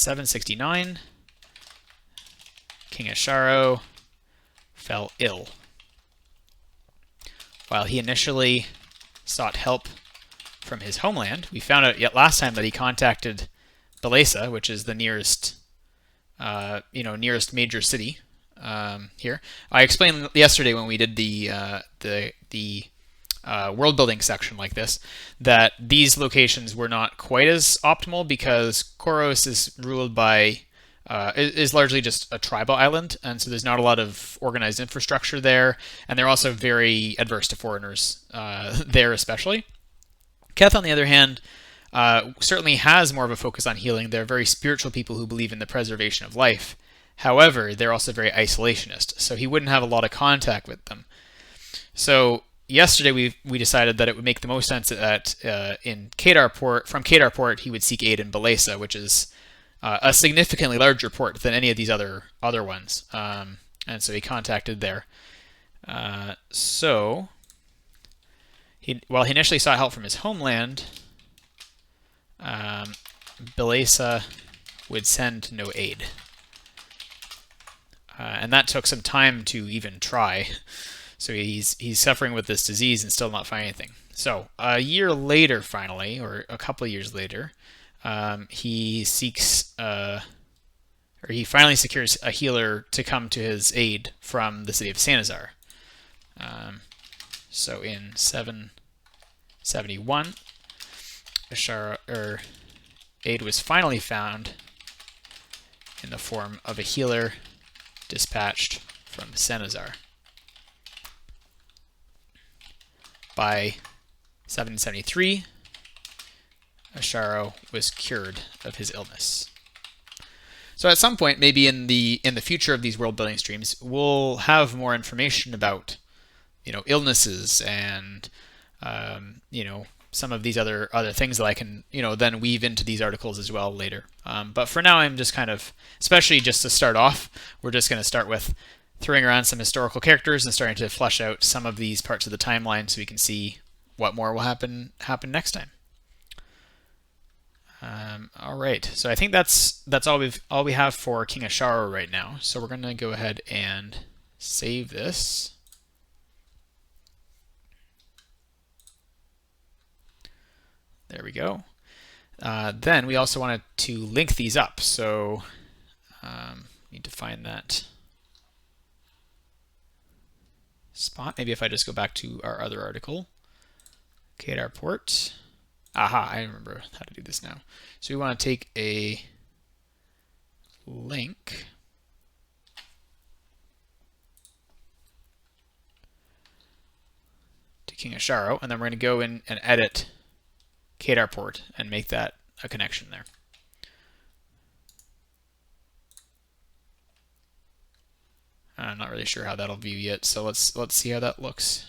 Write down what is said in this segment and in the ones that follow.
769, King Asharo fell ill. While he initially sought help from his homeland, we found out yet last time that he contacted Belesa, which is the nearest, nearest major city here. I explained yesterday when we did the world building section like this that these locations were not quite as optimal because Koros is ruled by is largely just a tribal island, and so there's not a lot of organized infrastructure there, and they're also very adverse to foreigners there especially. Keth, on the other hand, certainly has more of a focus on healing. They're very spiritual people who believe in the preservation of life. However, they're also very isolationist, so he wouldn't have a lot of contact with them. So yesterday we decided that it would make the most sense that from Kedar Port he would seek aid in Belesa, which is a significantly larger port than any of these other ones, and so he contacted there. While he initially sought help from his homeland, Belesa would send no aid, and that took some time to even try. So he's suffering with this disease and still not finding anything. So a year later, finally, or a couple of years later, he finally secures a healer to come to his aid from the city of Sanazar. So in 771, aid was finally found in the form of a healer dispatched from Sanazar. By 773, Asharo was cured of his illness. So at some point, maybe in the future of these world building streams, we'll have more information about, illnesses and some of these other things that I can then weave into these articles as well later. But for now, I'm just kind of, especially just to start off, we're just going to start with throwing around some historical characters and starting to flesh out some of these parts of the timeline so we can see what more will happen next time. All right, so I think that's all we have for King Asharo right now. So we're going to go ahead and save this. There we go. Then we also wanted to link these up, so need to find that spot. Maybe if I just go back to our other article, Kedar Port. Aha, I remember how to do this now. So we want to take a link to King Asharo, and then we're going to go in and edit Kedar Port and make that a connection there. I'm not really sure how that'll view yet, so let's see how that looks.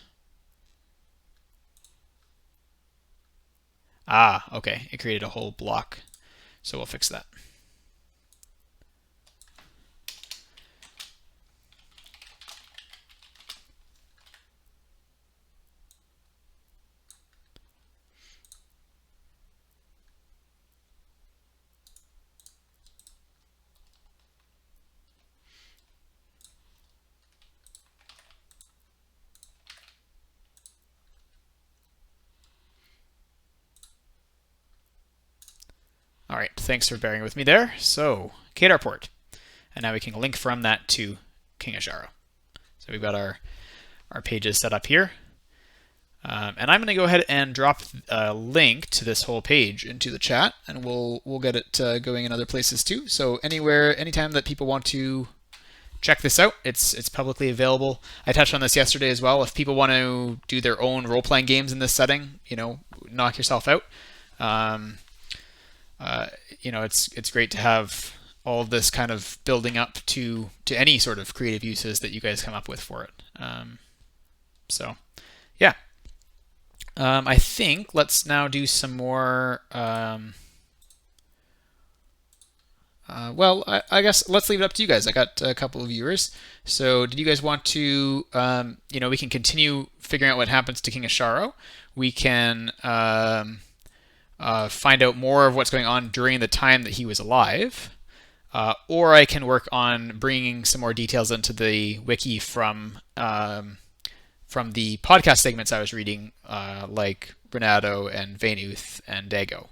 Ah, okay, it created a whole block, so we'll fix that. All right, thanks for bearing with me there. So, Kedar Port. And now we can link from that to King Asharo. So we've got our pages set up here. And I'm going to go ahead and drop a link to this whole page into the chat, and we'll get it going in other places too. So anytime that people want to check this out, it's publicly available. I touched on this yesterday as well. If people want to do their own role-playing games in this setting, knock yourself out. It's great to have all of this kind of building up to any sort of creative uses that you guys come up with for it. So, yeah. I think let's now do some more. I guess let's leave it up to you guys. I got a couple of viewers. So, did you guys want to? We can continue figuring out what happens to King Asharo. We can find out more of what's going on during the time that he was alive. or I can work on bringing some more details into the wiki from the podcast segments I was reading, like Renato and Vaynuth and Dago.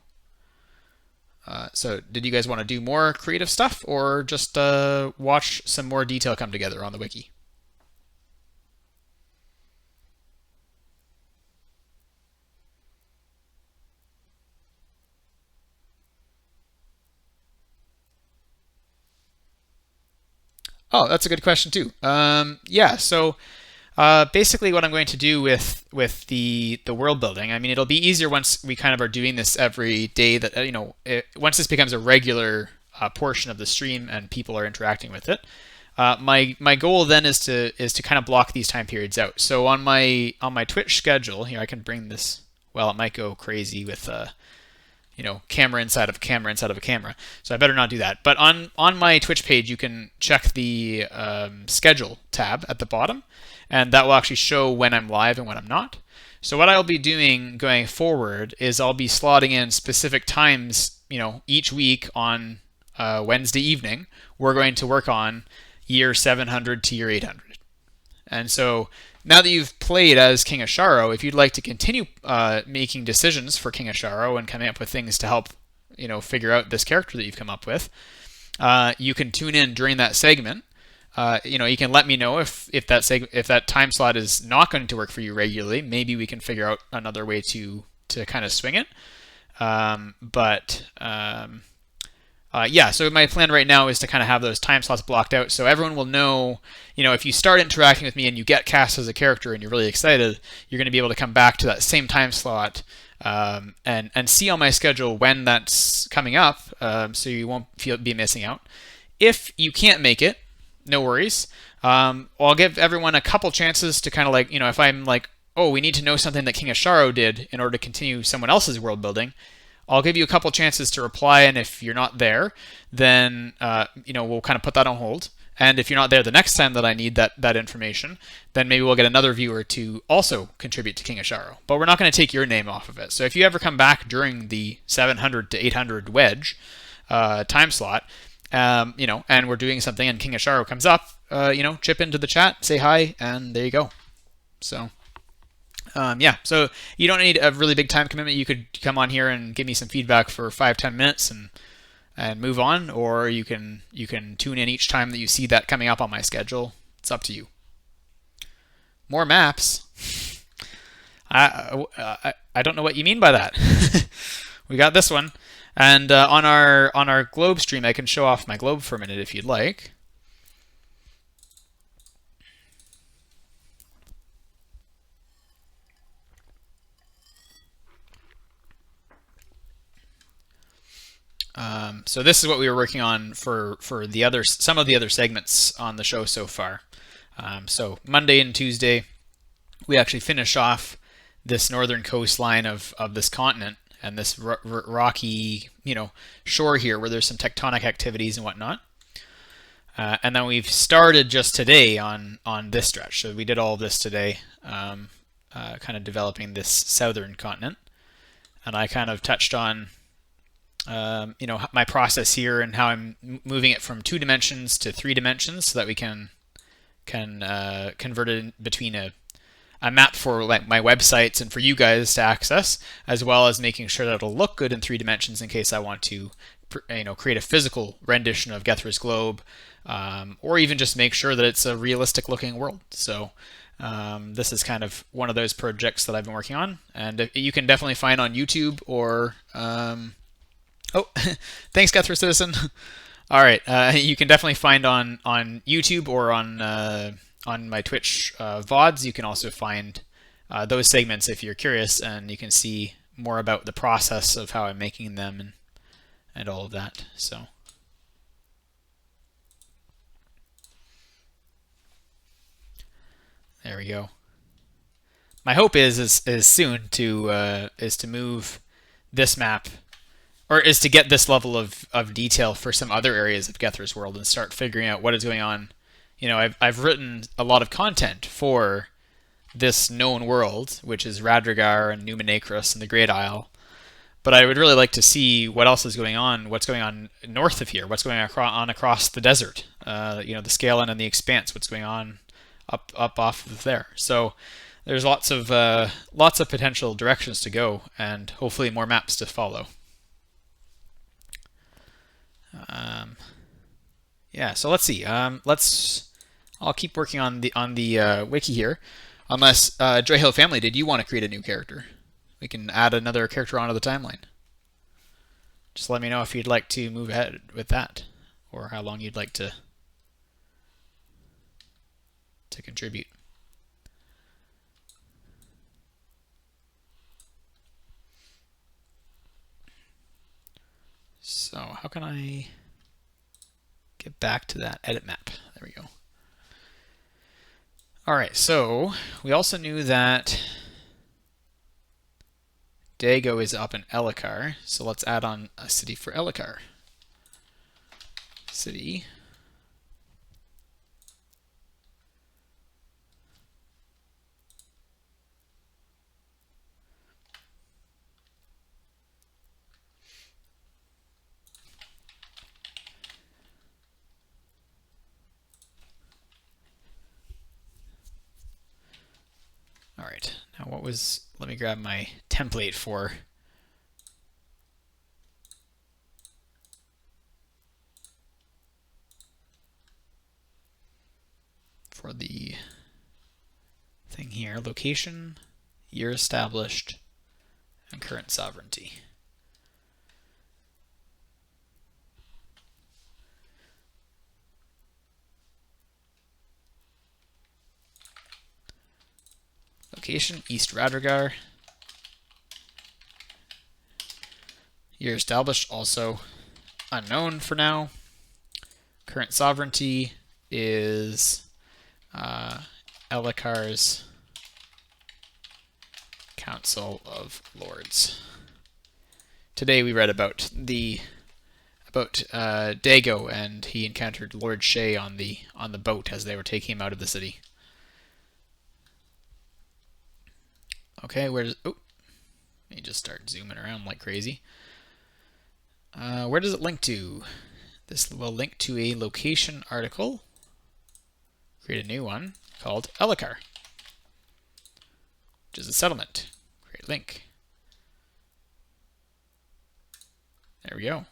So did you guys want to do more creative stuff or just watch some more detail come together on the wiki? Oh, that's a good question too. Yeah, so basically what I'm going to do with the world building, I mean, it'll be easier once we kind of are doing this every day. That once this becomes a regular portion of the stream and people are interacting with it. My goal then is to kind of block these time periods out. So on my Twitch schedule here, I can bring this. Well, it might go crazy with camera inside of a camera inside of a camera. So I better not do that. But on my Twitch page, you can check the schedule tab at the bottom, and that will actually show when I'm live and when I'm not. So what I'll be doing going forward is I'll be slotting in specific times, each week on Wednesday evening. We're going to work on year 700 to year 800. And so now that you've played as King Asharo, if you'd like to continue making decisions for King Asharo and coming up with things to help, figure out this character that you've come up with, you can tune in during that segment. You can let me know if that time slot is not going to work for you regularly. Maybe we can figure out another way to kind of swing it. Yeah, so my plan right now is to kind of have those time slots blocked out so everyone will know, if you start interacting with me and you get cast as a character and you're really excited, you're going to be able to come back to that same time slot and see on my schedule when that's coming up, so you won't be missing out. If you can't make it, no worries. I'll give everyone a couple chances to kind of if I'm like, oh, we need to know something that King Asharo did in order to continue someone else's world building, I'll give you a couple chances to reply, and if you're not there, then we'll kind of put that on hold. And if you're not there the next time that I need that information, then maybe we'll get another viewer to also contribute to King Asharo. But we're not going to take your name off of it. So if you ever come back during the 700 to 800 wedge time slot, and we're doing something and King Asharo comes up, chip into the chat, say hi, and there you go. So. Yeah, so you don't need a really big time commitment. You could come on here and give me some feedback for 5-10 minutes and move on, or you can tune in each time that you see that coming up on my schedule. It's up to you. More maps. I don't know what you mean by that. We got this one, and on our globe stream, I can show off my globe for a minute if you'd like. So this is what we were working on for some of the other segments on the show so far. So Monday and Tuesday, we actually finish off this northern coastline of this continent and this rocky shore here where there's some tectonic activities and whatnot. And then we've started just today on this stretch. So we did all of this today, kind of developing this southern continent. And I kind of touched on my process here and how I'm moving it from 2 dimensions to 3 dimensions so that we can convert it between a map for my websites and for you guys to access, as well as making sure that it'll look good in 3 dimensions in case I want to create a physical rendition of Gethra's globe, or even just make sure that it's a realistic looking world. So this is kind of one of those projects that I've been working on, and you can definitely find on YouTube or oh, thanks, Gethra Citizen. All right, you can definitely find on YouTube or on my Twitch VODs. You can also find those segments if you're curious, and you can see more about the process of how I'm making them and all of that. So. There we go. My hope is soon to move this map, or is to get this level of detail for some other areas of Gethra's world and start figuring out what is going on. I've written a lot of content for this known world, which is Radrigar and Numenacrus and the Great Isle. But I would really like to see what else is going on, what's going on north of here, what's going on across the desert, the Scalen and the Expanse, what's going on up off of there. So there's lots of potential directions to go, and hopefully more maps to follow. Yeah, so let's see. I'll keep working on the wiki here, unless Joy Hill Family, did you want to create a new character? We can add another character onto the timeline. Just let me know if you'd like to move ahead with that, or how long you'd like to contribute. So how can I get back to that edit map? There we go. All right, so we also knew that Dago is up in Elakar, so let's add on a city for Elakar. City. All right, now let me grab my template for the thing here. Location, year established, and current sovereignty. Location, East Radrigar. Year established, also unknown for now. Current sovereignty is Elakar's Council of Lords. Today we read about Dago, and he encountered Lord Shay on the boat as they were taking him out of the city. Okay, let me just start zooming around like crazy. Where does it link to? This will link to a location article. Create a new one called Elakar, which is a settlement. Create a link. There we go.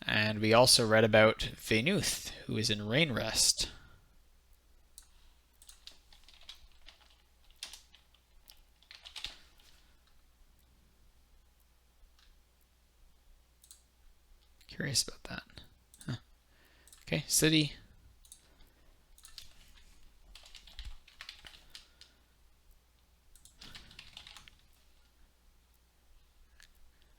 And we also read about Vaynuth, who is in Rainrest. Curious about that. Huh. Okay, city.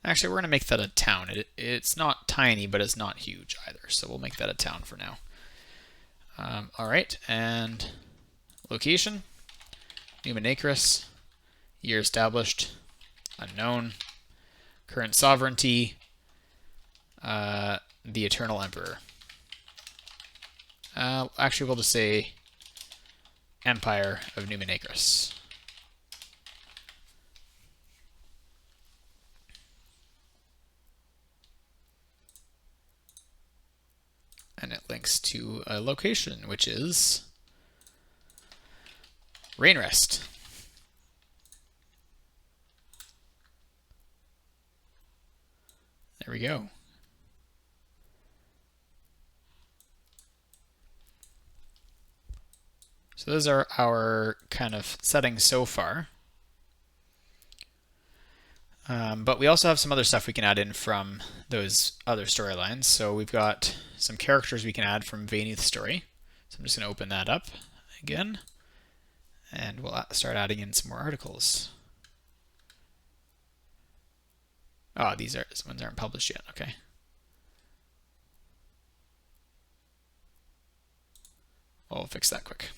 Actually, we're going to make that a town. It's not tiny, but it's not huge either. So we'll make that a town for now. All right, and location, Numenacris, year established, unknown, current sovereignty, the Eternal Emperor. Actually, we'll just say Empire of Numenacris. And it links to a location, which is Rainrest. There we go. So those are our kind of settings so far. But we also have some other stuff we can add in from those other storylines. So we've got some characters we can add from Vaynuth's story. So I'm just going to open that up again, and we'll start adding in some more articles. Oh, these ones aren't published yet. Okay. Well, we'll fix that quick.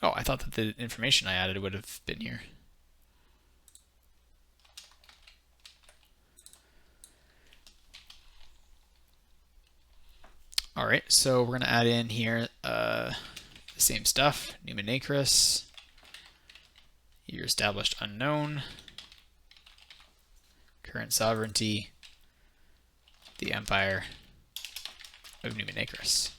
Oh, I thought that the information I added would have been here. All right, so we're going to add in here the same stuff. Numenacris, Year established unknown. Current sovereignty, the Empire of Numenacris.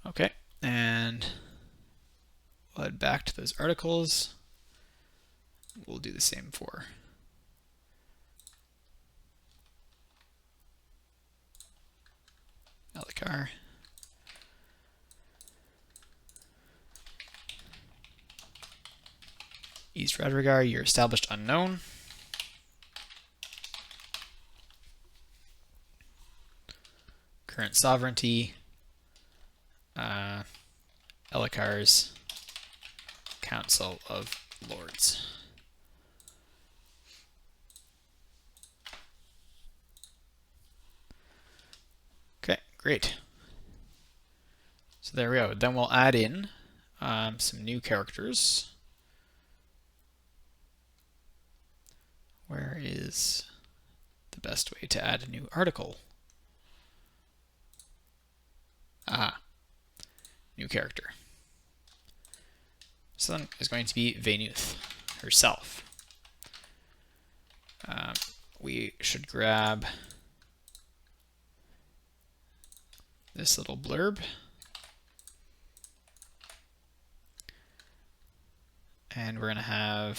Okay, and we'll head back to those articles. We'll do the same for Elakar. East Radrigar, year established unknown. Current sovereignty, Elakar's Council of Lords. Okay, great. So there we go. Then we'll add in some new characters. Where is the best way to add a new article? Ah, new character. So then is going to be Vaynuth herself. We should grab this little blurb. And we're going to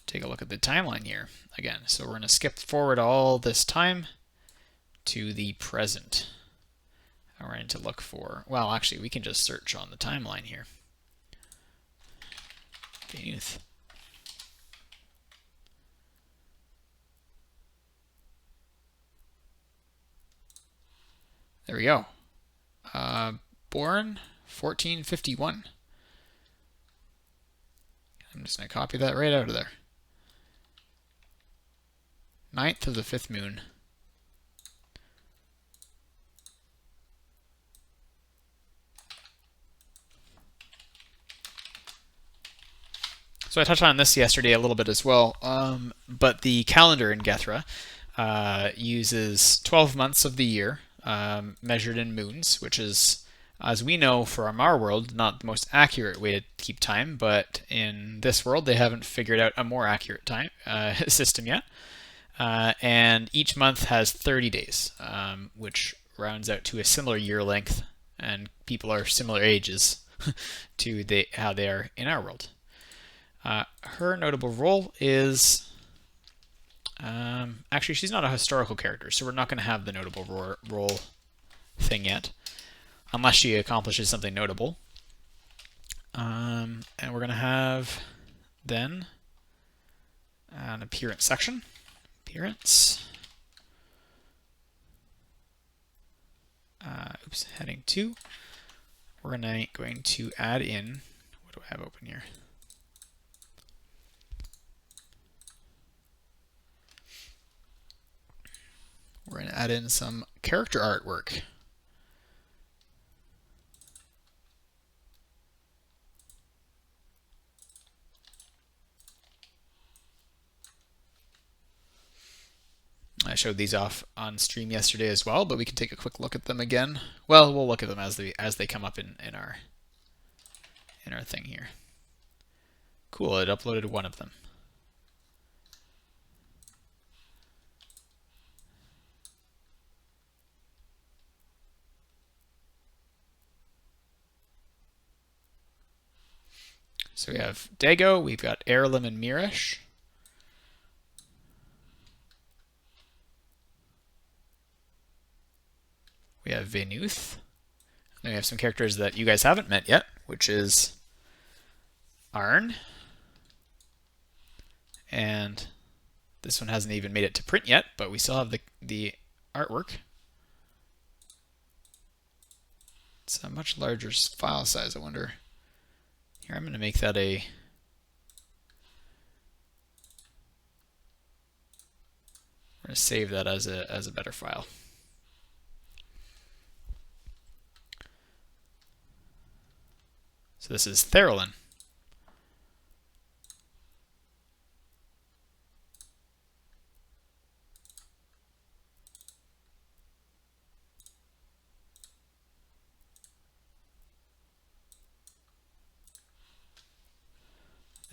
take a look at the timeline here again. So we're going to skip forward all this time to the present. And we're going to look for, well, actually, we can just search on the timeline here. Vaynuth. There we go. Born 1451. I'm just going to copy that right out of there. 9th of the 5th moon. So I touched on this yesterday a little bit as well, but the calendar in Gethra uses 12 months of the year measured in moons, which is, as we know from our world, not the most accurate way to keep time, but in this world they haven't figured out a more accurate time system yet. And each month has 30 days, which rounds out to a similar year length, and people are similar ages to how they are in our world. Her notable role is, actually she's not a historical character, so we're not going to have the notable role thing yet, unless she accomplishes something notable. And we're going to have then an appearance section. Appearance. Heading 2. We're going to add in, what do I have open here? We're going to add in some character artwork. I showed these off on stream yesterday as well, but we can take a quick look at them again. Well, we'll look at them as they come up in our thing here. Cool, it uploaded one of them. So we have Dago, we've got Heirloom and Mirish. We have Vaynuth. Then we have some characters that you guys haven't met yet, which is Arn. And this one hasn't even made it to print yet, but we still have the artwork. It's a much larger file size, I wonder. Here, I'm going to make that a... We're going to save that as a better file. So this is Therolan.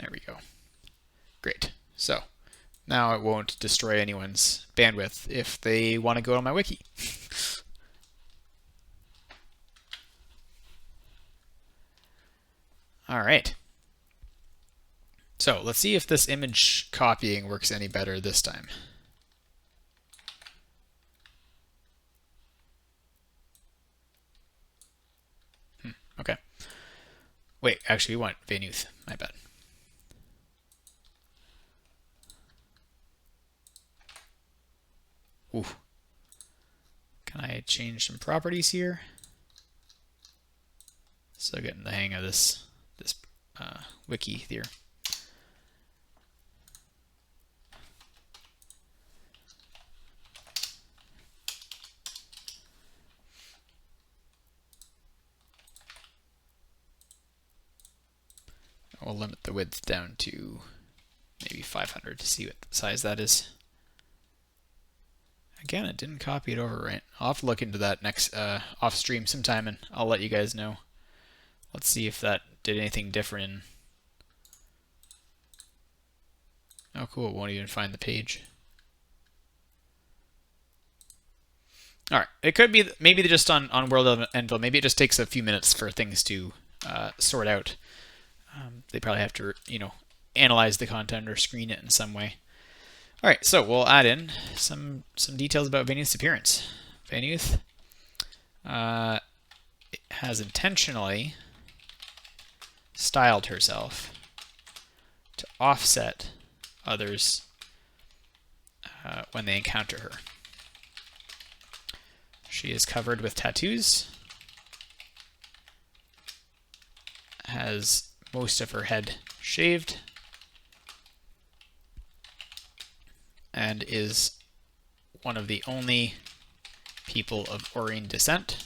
There we go. Great. So now it won't destroy anyone's bandwidth if they want to go on my wiki. All right. So let's see if this image copying works any better this time. Okay. Wait, actually we want Venuth. My bad. Ooh. Can I change some properties here? Still getting the hang of this wiki here. We'll limit the width down to maybe 500 to see what size that is. Again, it didn't copy it over right. I'll have to look into that next off stream sometime, and I'll let you guys know. Let's see if that did anything different. Oh, cool! It won't even find the page. All right, it could be maybe just on World of Gethra. Maybe it just takes a few minutes for things to sort out. They probably have to, analyze the content or screen it in some way. All right, so we'll add in some details about Venuth's appearance. Venuth has intentionally styled herself to offset others when they encounter her. She is covered with tattoos, has most of her head shaved, and is one of the only people of Aurian descent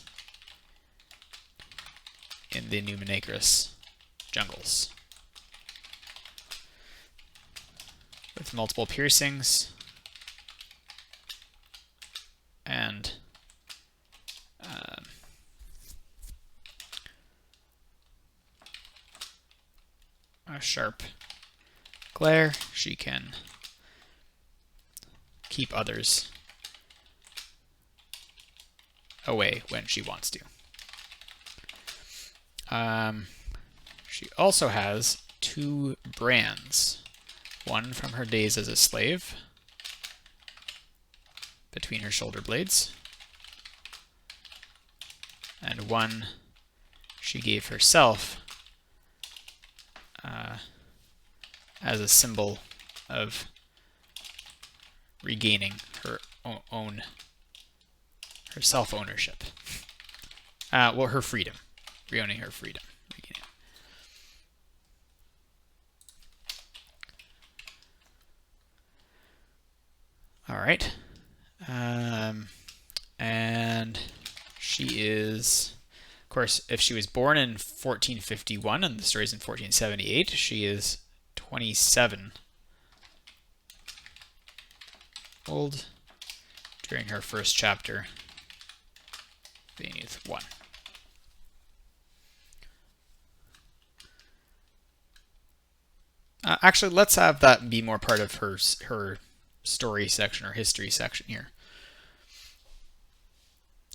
in the Numenacrous jungles. With multiple piercings and a sharp glare, she can keep others away when she wants to. She also has 2 brands, one from her days as a slave between her shoulder blades, and one she gave herself as a symbol of regaining her her self-ownership. Well, her freedom. Reowning her freedom. Regaining. All right. And she is, of course, if she was born in 1451 and the story's in 1478, she is 27 old during her first chapter, Venuth 1. Actually, let's have that be more part of her story section or history section here.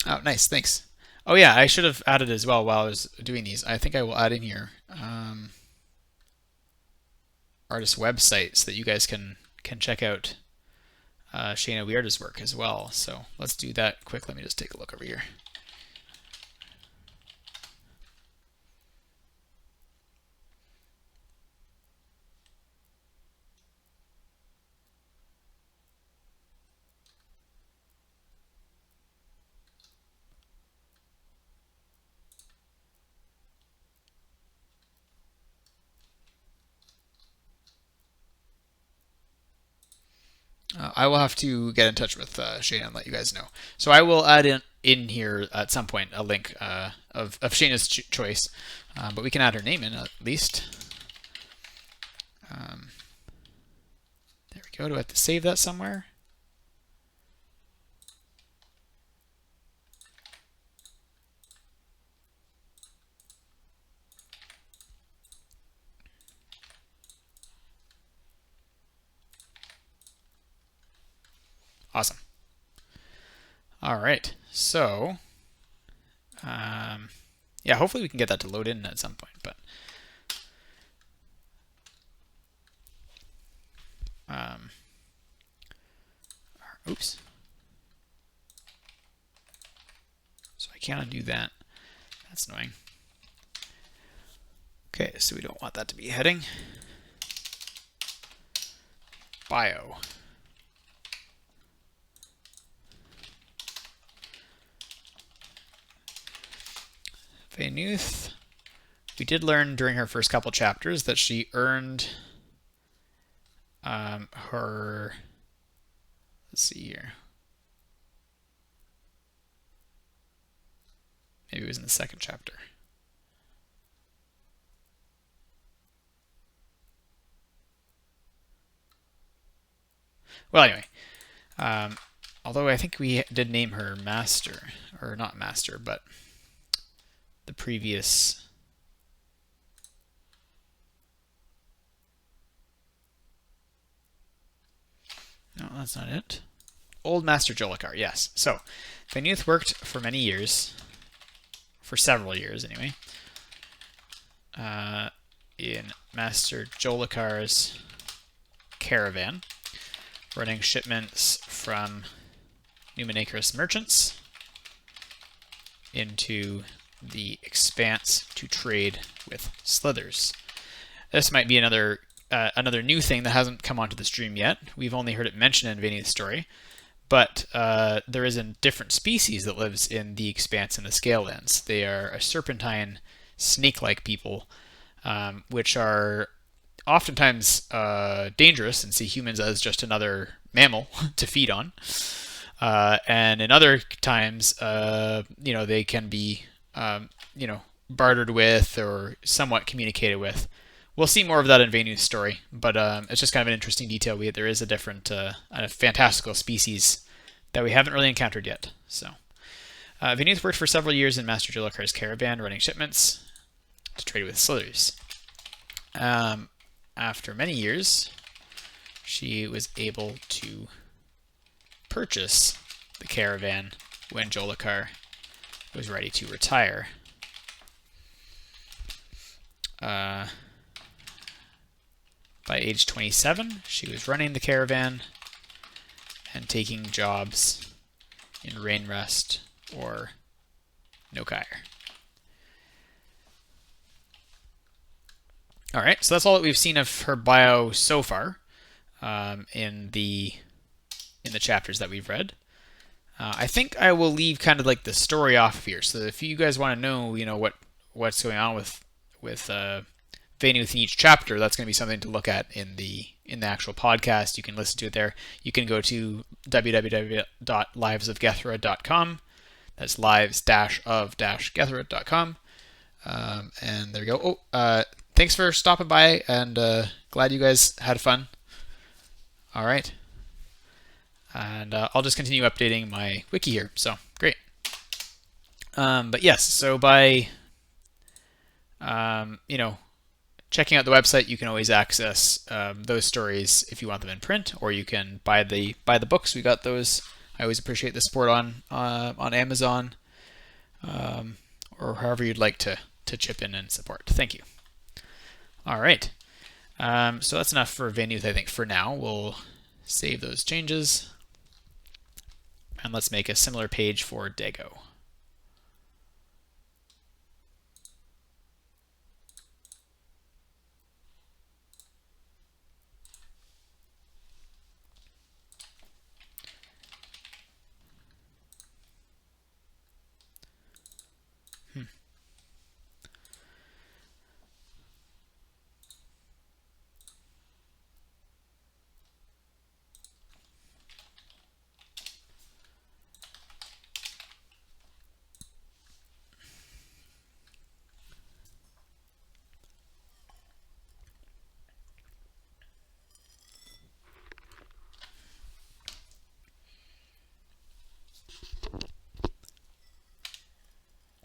Oh, nice, thanks. Oh yeah, I should have added as well while I was doing these. I think I will add in here artist website so that you guys can check out Shayna Weirda's work as well. So let's do that quick. Let me just take a look over here. I will have to get in touch with Shayna and let you guys know. So I will add in here at some point a link of Shayna's choice, but we can add her name in at least. There we go. Do I have to save that somewhere? Awesome. All right. So, yeah, hopefully we can get that to load in at some point. But oops. So I cannot do that. That's annoying. Okay, so we don't want that to be a heading. Bio. Vaynuth. We did learn during her first couple chapters that she earned her, let's see here. Maybe it was in the second chapter. Well, anyway, although I think we did name her Master, or not Master, but the previous. No, that's not it. Old Master Jolakar, yes. So, Vaynuth worked for many years, for several years anyway, in Master Jolakar's caravan, running shipments from Numenacris merchants into the Expanse to trade with slithers. This might be another new thing that hasn't come onto the stream yet. We've only heard it mentioned in Vaynuth's story, but there is a different species that lives in the Expanse and the Scalelands. They are a serpentine, snake-like people, which are oftentimes dangerous and see humans as just another mammal to feed on. And in other times, they can be, bartered with or somewhat communicated with. We'll see more of that in Vaynuth's story, but it's just kind of an interesting detail. There is a different, a fantastical species that we haven't really encountered yet. So, Vaynuth worked for several years in Master Jolakar's caravan, running shipments to trade with slithers. After many years, she was able to purchase the caravan when Jolakar was ready to retire. By age 27, she was running the caravan and taking jobs in Rainrest or Nokair. All right, so that's all that we've seen of her bio so far in the chapters that we've read. I think I will leave kind of like the story off of here. So if you guys want to know, what's going on with Vaynuth in each chapter, that's going to be something to look at in the actual podcast. You can listen to it there. You can go to www.livesofgethra.com. That's lives-of-gethra.com. And there you go. Thanks for stopping by, and glad you guys had fun. All right. And I'll just continue updating my wiki here. So, great. But yes, so by, checking out the website, you can always access those stories if you want them in print, or you can buy the books. We got those. I always appreciate the support on Amazon, or however you'd like to chip in and support. Thank you. All right. So that's enough for Vaynuth, I think, for now. We'll save those changes, and let's make a similar page for Dago.